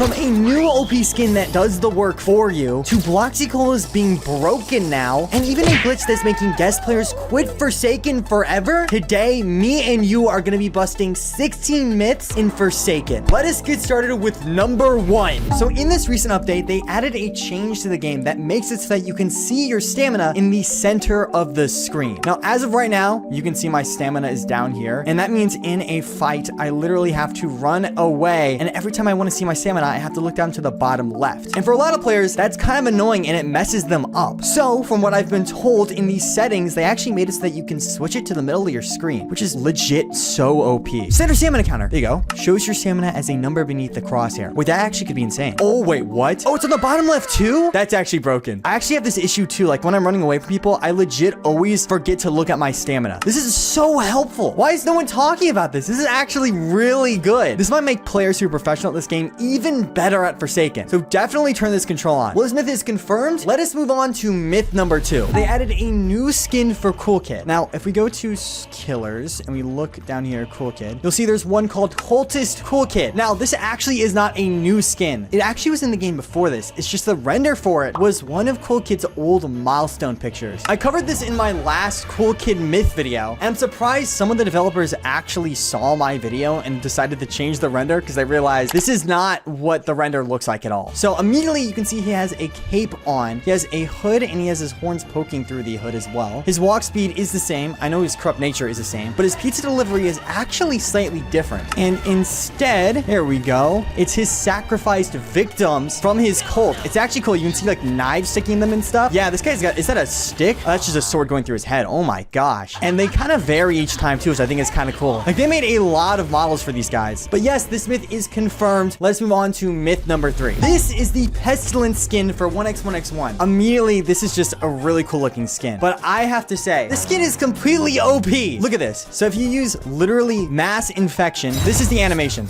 From a new OP skin that does the work for you, to Bloxycola's being broken now, and even a glitch that's making guest players quit Forsaken forever, today, me and you are going to be busting 16 myths in Forsaken. Let us get started with number 1. So in this recent update, they added a change to the game that makes it so that you can see your stamina in the center of the screen. Now, as of right now, you can see my stamina is down here, and that means in a fight, I literally have to run away, and every time I want to see my stamina, I have to look down to the bottom left. And for a lot of players, that's kind of annoying and it messes them up. So from what I've been told in these settings, they actually made it so that you can switch it to the middle of your screen, which is legit so OP. Center stamina counter. There you go. Shows your stamina as a number beneath the crosshair. Wait, that actually could be insane. Oh, wait, what? Oh, it's on the bottom left too? That's actually broken. I actually have this issue too. Like when I'm running away from people, I legit always forget to look at my stamina. This is so helpful. Why is no one talking about this? This is actually really good. This might make players who are professional at this game even better at Forsaken. So definitely turn this control on. Well, this myth is confirmed. Let us move on to myth number 2. They added a new skin for Cool Kid. Now, if we go to killers and we look down here, Cool Kid, you'll see there's one called Cultist Cool Kid. Now, this actually is not a new skin. It actually was in the game before this. It's just the render for it was one of Cool Kid's old milestone pictures. I covered this in my last Cool Kid myth video, and I'm surprised some of the developers actually saw my video and decided to change the render because they realized this is not what the render looks like at all. So immediately you can see he has a cape on, he has a hood, and he has his horns poking through the hood as well. His walk speed is the same. I know his corrupt nature is the same, but his pizza delivery is actually slightly different. And instead, there we go, it's his sacrificed victims from his cult. It's actually cool. You can see like knives sticking in them and stuff. Yeah, this guy's got, is that a stick? Oh, that's just a sword going through his head. Oh my gosh. And they kind of vary each time too, which I think is kind of cool. Like they made a lot of models for these guys. But yes, this myth is confirmed. Let's move on to myth number 3. This is the Pestilence skin for 1x1x1. Immediately, this is just a really cool looking skin. But I have to say, the skin is completely OP. Look at this. So if you use literally mass infection, this is the animation.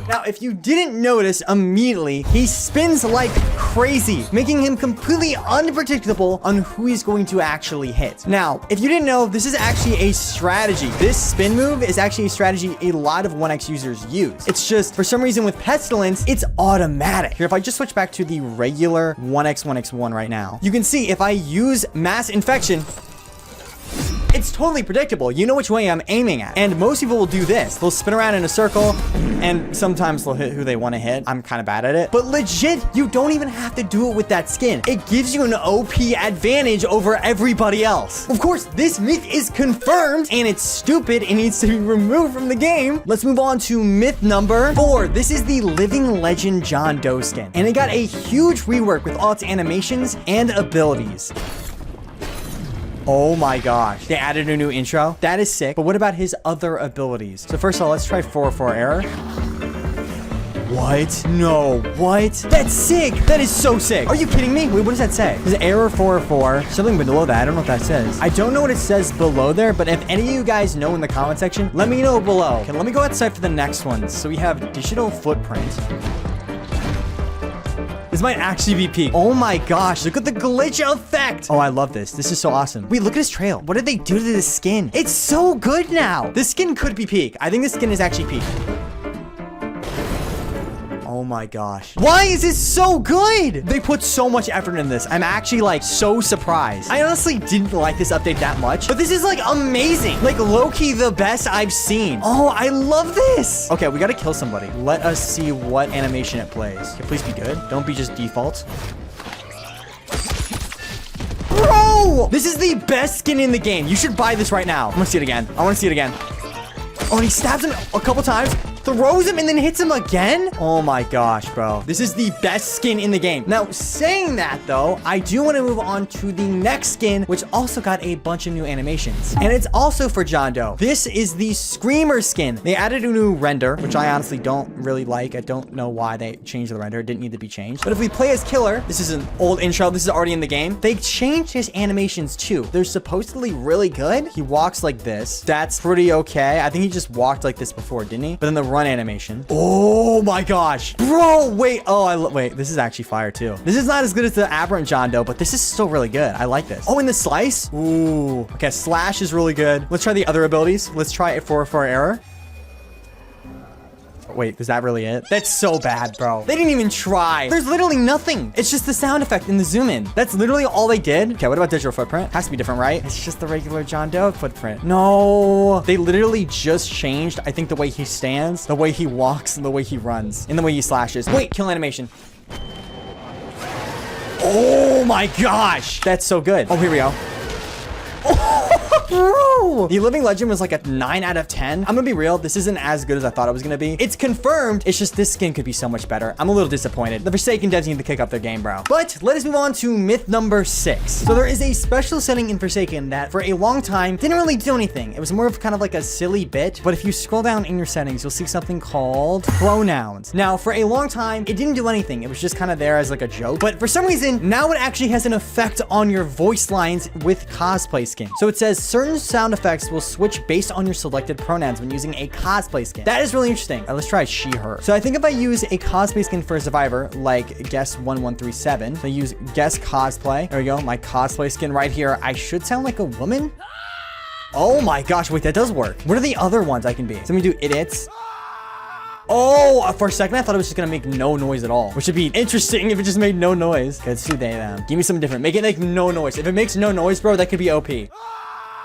Now, if you didn't notice immediately, he spins like crazy, making him completely unpredictable on who he's going to actually hit. Now, if you didn't know, this is actually a strategy. This spin move is actually a strategy a lot of 1x users use. It's just, for some reason with Pestilence, it's automatic. Here, if I just switch back to the regular 1x1x1 right now, you can see if I use mass infection, it's totally predictable. You know which way I'm aiming at. And most people will do this. They'll spin around in a circle, and sometimes they'll hit who they want to hit. I'm kind of bad at it. But legit, you don't even have to do it with that skin. It gives you an OP advantage over everybody else. Of course, this myth is confirmed, and it's stupid. It needs to be removed from the game. Let's move on to myth number 4. This is the Living Legend John Doe skin. And it got a huge rework with all its animations and abilities. Oh my gosh. They added a new intro. That is sick. But what about his other abilities? So first of all, let's try 404 error. What? No. What? That's sick. That is so sick. Are you kidding me? Wait, what does that say? There's error 404. Something below that. I don't know what that says. I don't know what it says below there, but if any of you guys know in the comment section, let me know below. Okay, let me go outside for the next one. So we have digital footprint. This might actually be peak. Oh my gosh, look at the glitch effect. Oh, I love this. This is so awesome. Wait, look at his trail. What did they do to this skin? It's so good now. This skin could be peak. I think this skin is actually peak. Oh my gosh. Why is this so good? They put so much effort in this. I'm actually like so surprised. I honestly didn't like this update that much, but this is like amazing. Like low-key the best I've seen. Oh, I love this. Okay, we gotta kill somebody. Let us see what animation it plays. Okay, please be good. Don't be just default. Bro, this is the best skin in the game. You should buy this right now. I wanna see it again. I wanna see it again. Oh, and he stabs him a couple times. throws him and then hits him again? Oh my gosh, bro. This is the best skin in the game. Now, saying that though, I do want to move on to the next skin, which also got a bunch of new animations. And it's also for John Doe. This is the Screamer skin. They added a new render, which I honestly don't really like. I don't know why they changed the render. It didn't need to be changed. But if we play as Killer, this is an old intro. This is already in the game. They changed his animations too. They're supposedly really good. He walks like this. That's pretty okay. I think he just walked like this before, didn't he? But then the run animation. Oh my gosh. Bro, wait. Oh, wait. This is actually fire too. This is not as good as the Aberrant John Doe, but this is still really good. I like this. Oh, and the slice? Ooh. Okay, slash is really good. Let's try the other abilities. Let's try it for error. Wait, is that really it? That's so bad, bro. They didn't even try. There's literally nothing. It's just the sound effect and the zoom in. That's literally all they did. Okay, what about digital footprint? Has to be different, right? It's just the regular John Doe footprint. No, they literally just changed, I think, the way he stands, the way he walks, and the way he runs, and the way he slashes. Wait, kill animation. Oh my gosh. That's so good. Oh, here we go. Bro, the Living Legend was like a 9 out of 10. I'm gonna be real, this isn't as good as I thought it was gonna be. It's confirmed, it's just this skin could be so much better. I'm a little disappointed. The Forsaken devs need to kick up their game, bro. But let us move on to myth number 6. So there is a special setting in Forsaken that for a long time didn't really do anything. It was more of kind of like a silly bit, but if you scroll down in your settings, you'll see something called pronouns. Now, for a long time, it didn't do anything. It was just kind of there as like a joke, but for some reason, now it actually has an effect on your voice lines with cosplay skin. So it says certain sound effects will switch based on your selected pronouns when using a cosplay skin. That is really interesting. Let's try she, her. So I think if I use a cosplay skin for a survivor, like guess1137, so I use guess cosplay. There we go. My cosplay skin right here. I should sound like a woman. Oh my gosh. Wait, that does work. What are the other ones I can be? So let me do idiots. Oh, for a second, I thought it was just gonna make no noise at all, which would be interesting if it just made no noise. Okay, let's do they, them. Give me something different. Make it like no noise. If it makes no noise, bro, that could be OP.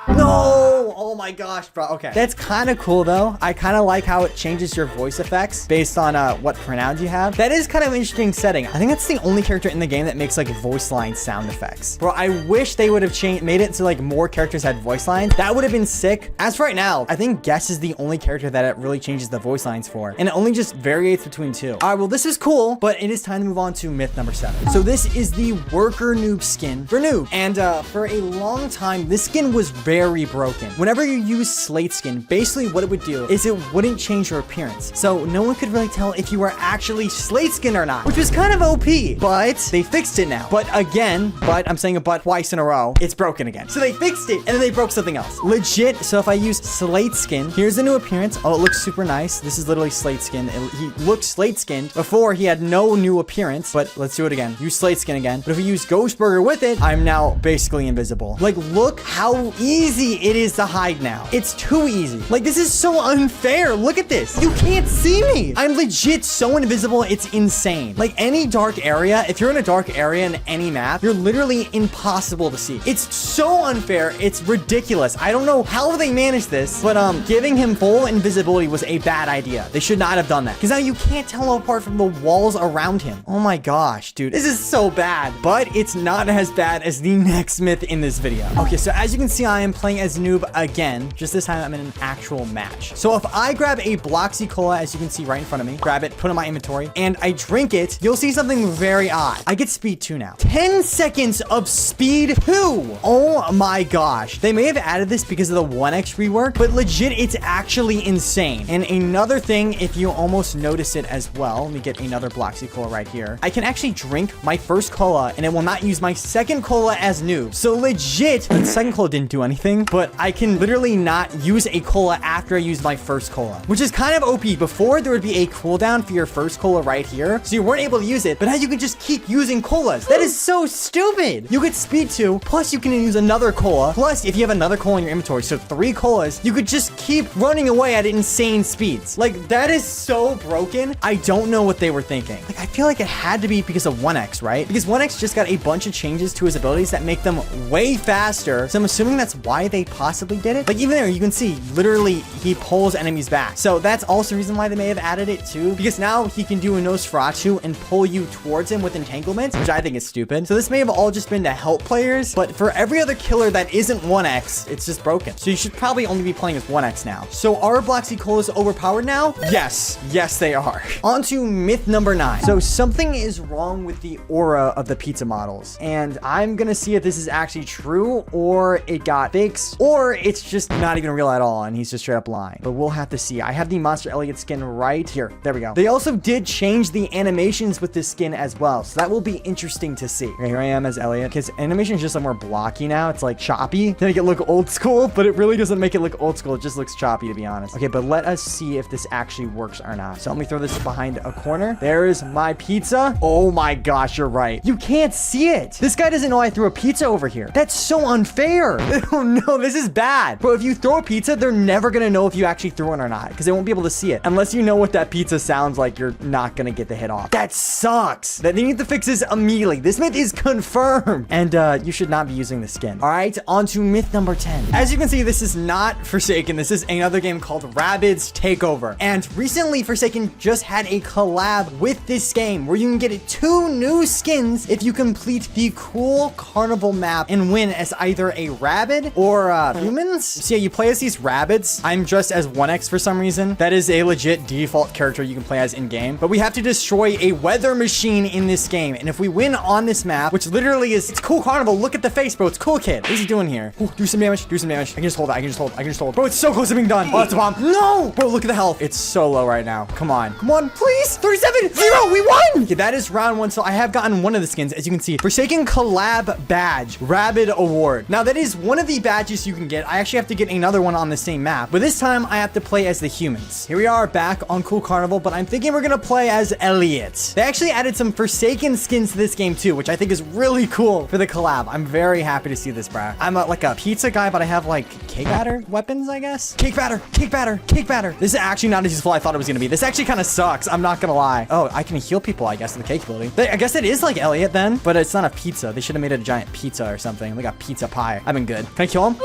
No! Oh my gosh, bro. Okay. That's kind of cool, though. I kind of like how it changes your voice effects based on what pronouns you have. That is kind of an interesting setting. I think that's the only character in the game that makes like voice line sound effects. Bro, I wish they would have made it so like more characters had voice lines. That would have been sick. As for right now, I think Guess is the only character that it really changes the voice lines for. And it only just varies between 2. All right, well, this is cool, but it is time to move on to myth number 7. So this is the worker noob skin for noob. And for a long time, this skin was very broken. Whenever you use slate skin, basically what it would do is it wouldn't change your appearance. So no one could really tell if you were actually slate skin or not, which was kind of OP, but they fixed it now. But again, I'm saying a but twice in a row, it's broken again. So they fixed it and then they broke something else. Legit. So if I use slate skin, here's the new appearance. Oh, it looks super nice. This is literally slate skin. He looked slate skinned before. He had no new appearance, but let's do it again. Use slate skin again. But if we use Ghost Burger with it, I'm now basically invisible. Like, look how easy it is to hide now. It's too easy. Like, this is so unfair. Look at this. You can't see me. I'm legit so invisible. It's insane. Like, any dark area, if you're in a dark area in any map, you're literally impossible to see. It's so unfair. It's ridiculous. I don't know how they managed this, but giving him full invisibility was a bad idea. They should not have done that, because now you can't tell him apart from the walls around him. Oh my gosh, dude. This is so bad, but it's not as bad as the next myth in this video. Okay, so as you can see, I am playing as noob again. Just this time I'm in an actual match. So if I grab a Bloxy Cola, as you can see right in front of me, grab it, put it in my inventory, and I drink it, you'll see something very odd. I get speed 2 now. 10 seconds of speed 2. Oh my gosh. They may have added this because of the 1x rework, but legit, it's actually insane. And another thing, if you almost notice it as well, let me get another Bloxy Cola right here. I can actually drink my first cola and it will not use my second cola as noob. So legit, the second cola didn't do anything, but I can literally not use a cola after I use my first cola, which is kind of OP. Before, there would be a cooldown for your first cola right here, so you weren't able to use it, but now you can just keep using colas. That is so stupid. You get speed 2, plus you can use another cola, plus if you have another cola in your inventory, so 3 colas, you could just keep running away at insane speeds. Like, that is so broken. I don't know what they were thinking. Like, I feel like it had to be because of 1x, right? Because 1x just got a bunch of changes to his abilities that make them way faster, so I'm assuming that's why they possibly did it. Like, even there, you can see, literally, he pulls enemies back. So that's also the reason why they may have added it too, because now he can do a Nosferatu and pull you towards him with entanglements, which I think is stupid. So this may have all just been to help players, but for every other killer that isn't 1x, it's just broken. So you should probably only be playing with 1x now. So are Bloxy Colas overpowered now? Yes. Yes, they are. On to myth number 9. So something is wrong with the aura of the pizza models, and I'm gonna see if this is actually true, or it got fixed, or it's just not even real at all and he's just straight up lying. But we'll have to see. I have the Monster Elliot skin right here. There we go. They also did change the animations with this skin as well, so that will be interesting to see. Okay, here I am as Elliot, because animation is just like more blocky now. It's like choppy to make it look old school, but it really doesn't make it look old school. It just looks choppy, to be honest. Okay, but let us see if this actually works or not. So let me throw this behind a corner. There is my pizza. Oh my gosh, you're right. You can't see it. This guy doesn't know I threw a pizza over here. That's so unfair. Oh no, this is bad. bad. Bro, if you throw a pizza, they're never gonna know if you actually threw it or not because they won't be able to see it. Unless you know what that pizza sounds like, you're not gonna get the hit off. That sucks. They need to fix this immediately. This myth is confirmed. And you should not be using the skin. All right, on to myth number 10. As you can see, this is not Forsaken. This is another game called Rabbids Takeover. And recently, Forsaken just had a collab with this game where you can get 2 new skins if you complete the cool carnival map and win as either a rabbit or humans. So yeah, you play as these rabbits. I'm dressed as 1X for some reason. That is a legit default character you can play as in game. But we have to destroy a weather machine in this game. And if we win on this map, which literally is, it's cool carnival. Look at the face, bro. It's cool kid. What is he doing here? Ooh, do some damage. Do some damage. I can just hold it. I can just hold it. I can just hold it. Bro, it's so close to being done. Oh, that's a bomb. No! Bro, look at the health. It's so low right now. Come on. Come on, please. 37, 0. We won. Okay, that is round 1. So I have gotten one of the skins. As you can see, Forsaken collab badge, Rabbid Award. Now that is one of the badges you can get. I actually have to get another one on the same map, but this time I have to play as the humans. Here we are back on Cool Carnival, but I'm thinking we're gonna play as Elliot. They actually added some Forsaken skins to this game too, which I think is really cool for the collab. I'm very happy to see this, bruh. I'm like a pizza guy, but I have like cake batter weapons, I guess. Cake batter, cake batter, cake batter. This is actually not as useful as I thought it was gonna be. This actually kind of sucks. I'm not gonna lie. Oh, I can heal people, I guess, with the cake ability. I guess it is like Elliot then, but it's not a pizza. They should have made it a giant pizza or something. Like a pizza pie. I've been good. Can I kill him?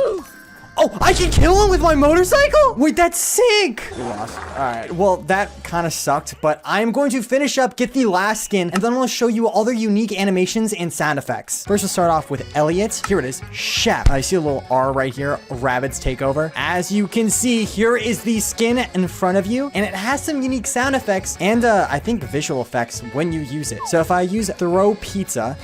Oh, I can kill him with my motorcycle? Wait, that's sick. We lost. All right. Well, that kind of sucked, but I'm going to finish up, get the last skin, and then I'll show you all their unique animations and sound effects. First, we'll start off with Elliot. Here it is. Chef. I see a little R right here. Rabbids Takeover. As you can see, here is the skin in front of you, and it has some unique sound effects and I think visual effects when you use it. So if I use throw pizza,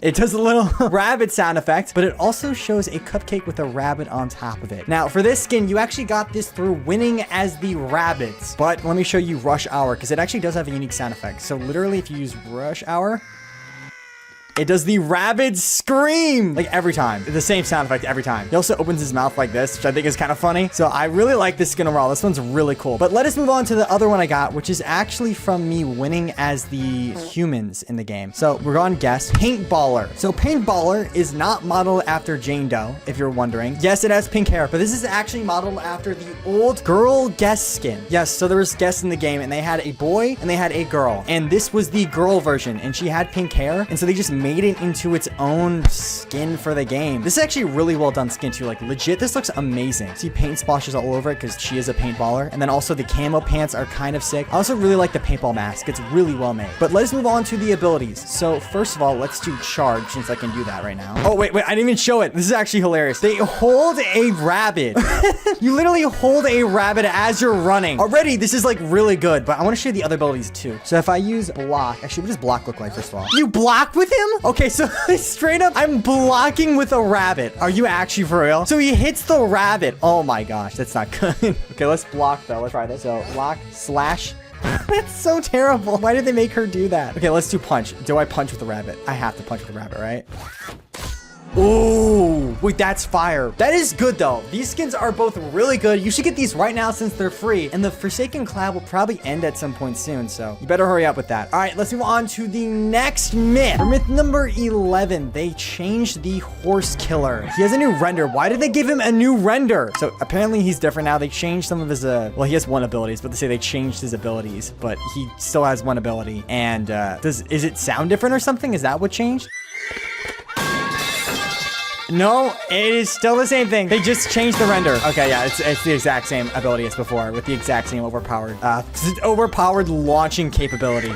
it does a little rabbit sound effect, but it also shows a cupcake with a rabbit on top of it. Now, for this skin, you actually got this through winning as the rabbits. But let me show you Rush Hour, because it actually does have a unique sound effect. So literally, if you use Rush Hour, it does the rabid scream, like every time. The same sound effect every time. He also opens his mouth like this, which I think is kind of funny. So I really like this skin overall. This one's really cool. But let us move on to the other one I got, which is actually from me winning as the humans in the game. So we're on guess, Paintballer. So Paintballer is not modeled after Jane Doe, if you're wondering. Yes, it has pink hair, but this is actually modeled after the old girl guest skin. Yes, so there was guests in the game, and they had a boy and they had a girl. And this was the girl version, and she had pink hair. And so they just made it into its own skin for the game. This is actually a really well done skin too. Like legit, this looks amazing. See paint splashes all over it because she is a paintballer. And then also the camo pants are kind of sick. I also really like the paintball mask. It's really well made. But let's move on to the abilities. So first of all, let's do charge since I can do that right now. Oh, wait, I didn't even show it. This is actually hilarious. They hold a rabbit. You literally hold a rabbit as you're running. Already, this is like really good, but I want to show you the other abilities too. So if I use block, actually, what does block look like first of all? You block with him? Okay, so straight up, I'm blocking with a rabbit. Are you actually for real? So he hits the rabbit. Oh my gosh, that's not good. Okay, let's block though. Let's try this. So block, slash. That's so terrible. Why did they make her do that? Okay, let's do punch. Do I punch with the rabbit? I have to punch with the rabbit, right? Oh, wait, that's fire. That is good though. These skins are both really good. You should get these right now since they're free. And the Forsaken collab will probably end at some point soon. So you better hurry up with that. All right, let's move on to the next myth. For myth number 11, they changed the horse killer. He has a new render. Why did they give him a new render? So apparently he's different now. They changed some of his, well, he has one abilities, but they say they changed his abilities, but he still has one ability. And is it sound different or something? Is that what changed? No, it is still the same thing. They just changed the render. Okay, yeah, it's the exact same ability as before with the exact same overpowered, overpowered launching capability.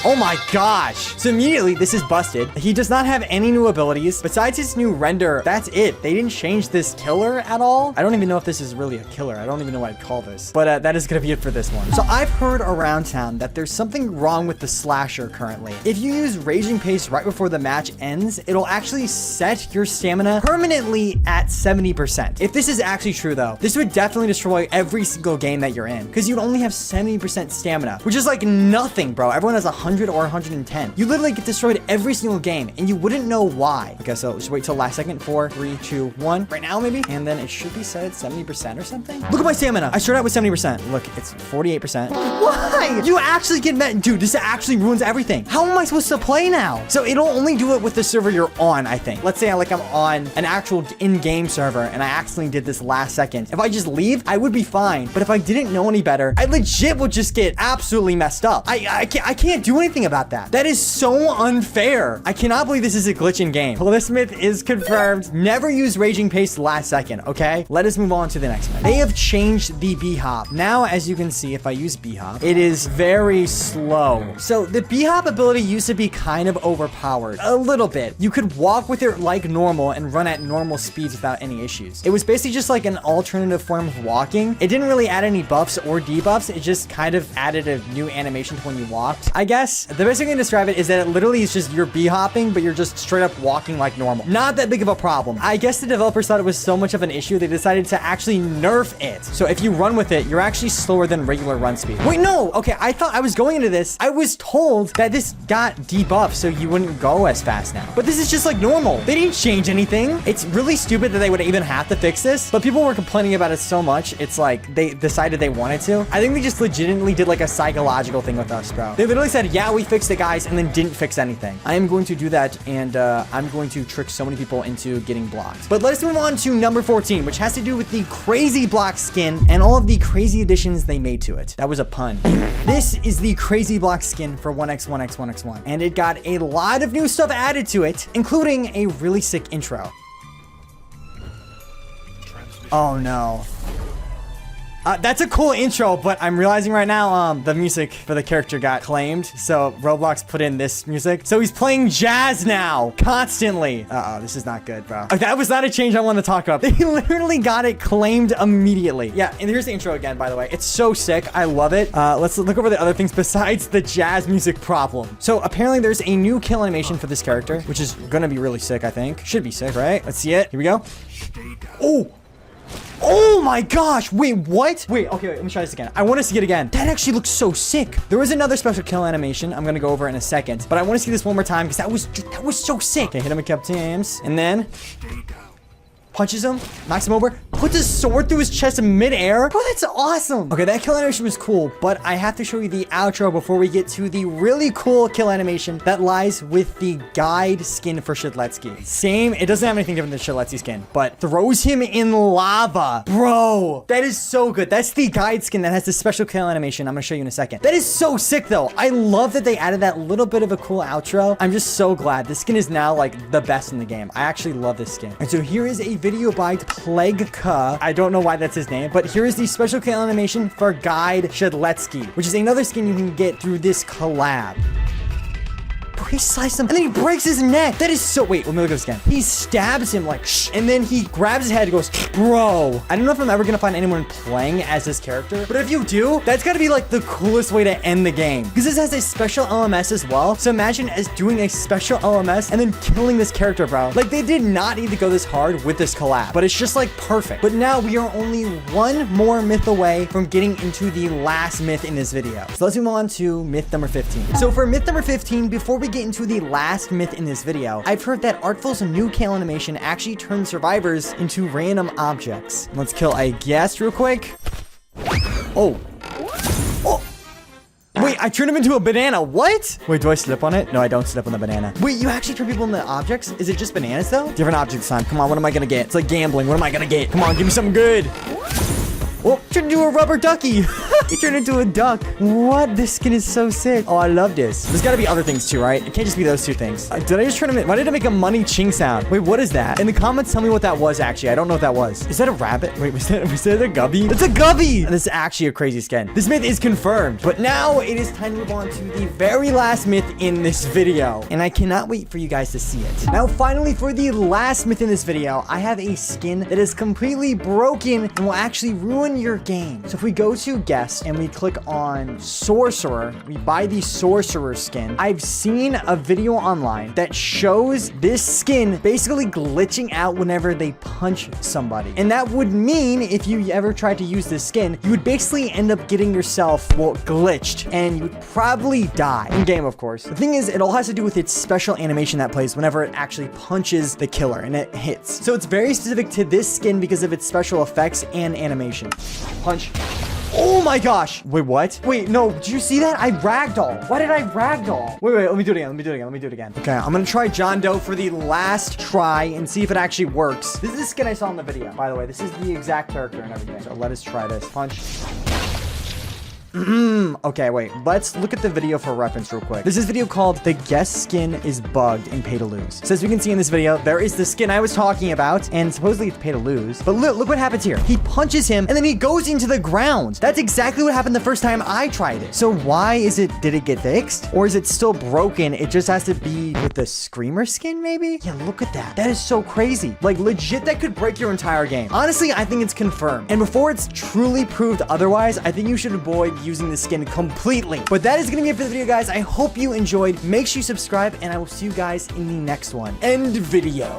Oh my gosh. So immediately this is busted. He does not have any new abilities besides his new render. That's it. They didn't change this killer at all. I don't even know if this is really a killer. I don't even know what I'd call this, but that is going to be it for this one. So I've heard around town that there's something wrong with the slasher currently. If you use Raging Pace right before the match ends, it'll actually set your stamina permanently at 70%. If this is actually true though, this would definitely destroy every single game that you're in because you'd only have 70% stamina, which is like nothing, bro. Everyone has 100% 100 or 110. You literally get destroyed every single game, and you wouldn't know why. Okay, so just wait till last second. 4, 3, 2, 1. Right now, maybe? And then it should be set at 70% or something. Look at my stamina. I started out with 70%. Look, it's 48%. Why? You actually get met. Dude, this actually ruins everything. How am I supposed to play now? So it'll only do it with the server you're on, I think. Let's say I'm on an actual in-game server, and I accidentally did this last second. If I just leave, I would be fine. But if I didn't know any better, I legit would just get absolutely messed up. I can't do anything about that. That is so unfair. I cannot believe this is a glitch in game. Polysmith is confirmed. Never use Raging Paste last second, okay? Let us move on to the next one. They have changed the B-Hop. Now, as you can see, if I use B-Hop, it is very slow. So the B-Hop ability used to be kind of overpowered. A little bit. You could walk with it like normal and run at normal speeds without any issues. It was basically just like an alternative form of walking. It didn't really add any buffs or debuffs. It just kind of added a new animation to when you walked. I guess the best way I can describe it is that it literally is just you're B-hopping, but you're just straight up walking like normal. Not that big of a problem. I guess the developers thought it was so much of an issue, they decided to actually nerf it. So if you run with it, you're actually slower than regular run speed. Wait, no. Okay, I thought I was going into this. I was told that this got debuffed so you wouldn't go as fast now. But this is just like normal. They didn't change anything. It's really stupid that they would even have to fix this, but people were complaining about it so much, it's like they decided they wanted to. I think they just legitimately did like a psychological thing with us, bro. They literally said, yeah, we fixed it, guys, and then didn't fix anything. I am going to do that, and I'm going to trick so many people into getting blocked. But let's move on to number 14, which has to do with the crazy block skin and all of the crazy additions they made to it. That was a pun. This is the crazy block skin for 1x1x1x1, and it got a lot of new stuff added to it, including a really sick intro. Oh no. That's a cool intro, but I'm realizing right now, the music for the character got claimed. So Roblox put in this music. So he's playing jazz now, constantly. Uh-oh, this is not good, bro. That was not a change I wanted to talk about. They literally got it claimed immediately. Yeah, and here's the intro again, by the way. It's so sick. I love it. Let's look over the other things besides the jazz music problem. So apparently there's a new kill animation for this character, which is gonna be really sick, I think. Should be sick, right? Let's see it. Here we go. Oh! Oh my gosh, wait, what? Wait, okay, let me try this again. I want to see it again. That actually looks so sick. There was another special kill animation I'm gonna go over in a second, but I want to see this one more time because that was so sick. Okay, hit him a couple times, and then punches him, knocks him over, puts his sword through his chest in midair. Bro, that's awesome. Okay, that kill animation was cool, but I have to show you the outro before we get to the really cool kill animation that lies with the guide skin for Shedletsky. Same, it doesn't have anything different than Shedletsky skin, but throws him in lava. Bro, that is so good. That's the guide skin that has the special kill animation I'm gonna show you in a second. That is so sick though. I love that they added that little bit of a cool outro. I'm just so glad. This skin is now like the best in the game. I actually love this skin. And so here is a video by Plagueka. I don't know why that's his name, but here is the special kill animation for Guide Shedletsky, which is another skin you can get through this collab. Bro, he sliced him and then he breaks his neck. That is so... Wait, let me look at this again. He stabs him like shh, and then he grabs his head and goes, bro. I don't know if I'm ever gonna find anyone playing as this character, but if you do, that's gotta be like the coolest way to end the game, because this has a special LMS as well. So imagine as doing a special LMS and then killing this character, bro. Like, they did not need to go this hard with this collab, but it's just like perfect. But now we are only one more myth away from getting into the last myth in this video. So let's move on to myth number 15. So for myth number 15, before we get into the last myth in this video, I've heard that Artful's new kill animation actually turns survivors into random objects. Let's kill a guest real quick. Oh. Oh. Wait, I turned him into a banana. What? Wait, do I slip on it? No, I don't slip on the banana. Wait, you actually turn people into objects? Is it just bananas though? Different objects time. Come on, what am I gonna get? It's like gambling. What am I gonna get? Come on, give me something good. Oh, turned into a rubber ducky. He turned into a duck. What? This skin is so sick. Oh, I love this. There's gotta be other things too, right? It can't just be those two things. Did I just turn him in? Why did I make a money ching sound? Wait, what is that? In the comments, tell me what that was actually. I don't know what that was. Is that a rabbit? Wait, was that a gubby? It's a gubby! This is actually a crazy skin. This myth is confirmed. But now it is time to move on to the very last myth in this video. And I cannot wait for you guys to see it. Now, finally, for the last myth in this video, I have a skin that is completely broken and will actually ruin on your game. So if we go to guest and we click on sorcerer, we buy the sorcerer skin. I've seen a video online that shows this skin basically glitching out whenever they punch somebody. And that would mean if you ever tried to use this skin, you would basically end up getting yourself, well, glitched, and you would probably die. In game, of course. The thing is, it all has to do with its special animation that plays whenever it actually punches the killer and it hits. So it's very specific to this skin because of its special effects and animation. Punch. Oh my gosh. Wait, what? Wait, no, did you see that? I ragdoll. Why did I ragdoll? Wait, let me do it again. Okay, I'm gonna try John Doe for the last try and see if it actually works. This is the skin I saw in the video, by the way. This is the exact character and everything. So let us try this. Punch. Okay, wait. Let's look at the video for reference real quick. There's this video called The Guest Skin is Bugged in Pay to Lose. So as we can see in this video, there is the skin I was talking about, and supposedly it's pay to lose. But look what happens here. He punches him, and then he goes into the ground. That's exactly what happened the first time I tried it. So why is it, did it get fixed? Or is it still broken? It just has to be with the Screamer skin, maybe? Yeah, look at that. That is so crazy. Like, legit, that could break your entire game. Honestly, I think it's confirmed. And before it's truly proved otherwise, I think you should avoid using the skin completely. But that is gonna be it for the video, guys. I hope you enjoyed. Make sure you subscribe, and I will see you guys in the next one. End video.